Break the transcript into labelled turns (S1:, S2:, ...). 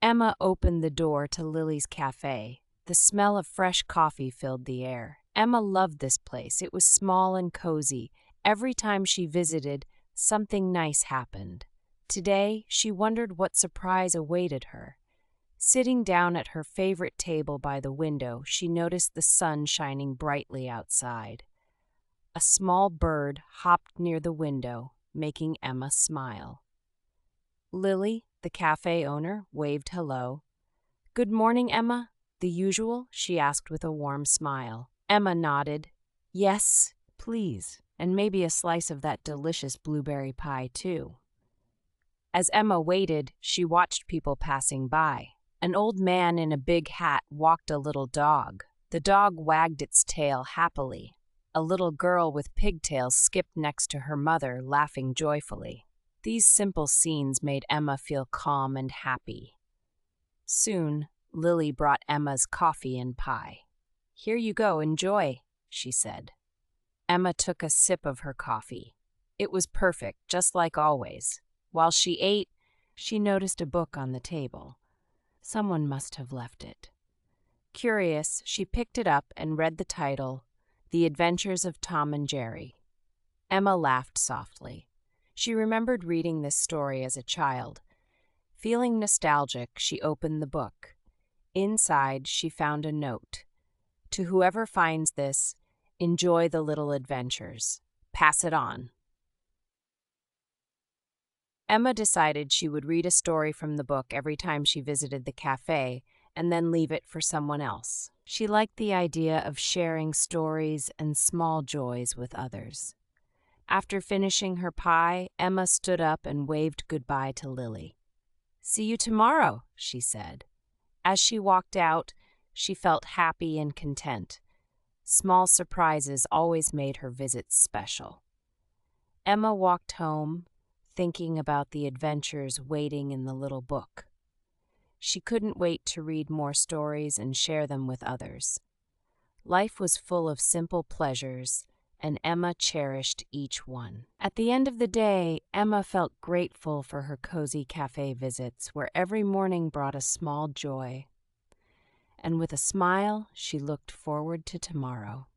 S1: Emma opened the door to Lily's cafe. The smell of fresh coffee filled the air. Emma loved this place. It was small and cozy. Every time she visited, something nice happened. Today, she wondered what surprise awaited her. Sitting down at her favorite table by the window, she noticed the sun shining brightly outside. A small bird hopped near the window, making Emma smile. Lily, the cafe owner, waved hello. "Good morning, Emma. The usual?" she asked with a warm smile. Emma nodded. "Yes, please, and maybe a slice of that delicious blueberry pie, too." As Emma waited, she watched people passing by. An old man in a big hat walked a little dog. The dog wagged its tail happily. A little girl with pigtails skipped next to her mother, laughing joyfully. These simple scenes made Emma feel calm and happy. Soon, Lily brought Emma's coffee and pie. "Here you go, enjoy," she said. Emma took a sip of her coffee. It was perfect, just like always. While she ate, she noticed a book on the table. Someone must have left it. Curious, she picked it up and read the title, The Adventures of Tom and Jerry. Emma laughed softly. She remembered reading this story as a child. Feeling nostalgic, she opened the book. Inside, she found a note. "To whoever finds this, enjoy the little adventures. Pass it on." Emma decided she would read a story from the book every time she visited the cafe and then leave it for someone else. She liked the idea of sharing stories and small joys with others. After finishing her pie, Emma stood up and waved goodbye to Lily. "See you tomorrow," she said. As she walked out, she felt happy and content. Small surprises always made her visits special. Emma walked home, thinking about the adventures waiting in the little book. She couldn't wait to read more stories and share them with others. Life was full of simple pleasures, and Emma cherished each one. At the end of the day, Emma felt grateful for her cozy cafe visits, where every morning brought a small joy. And with a smile, she looked forward to tomorrow.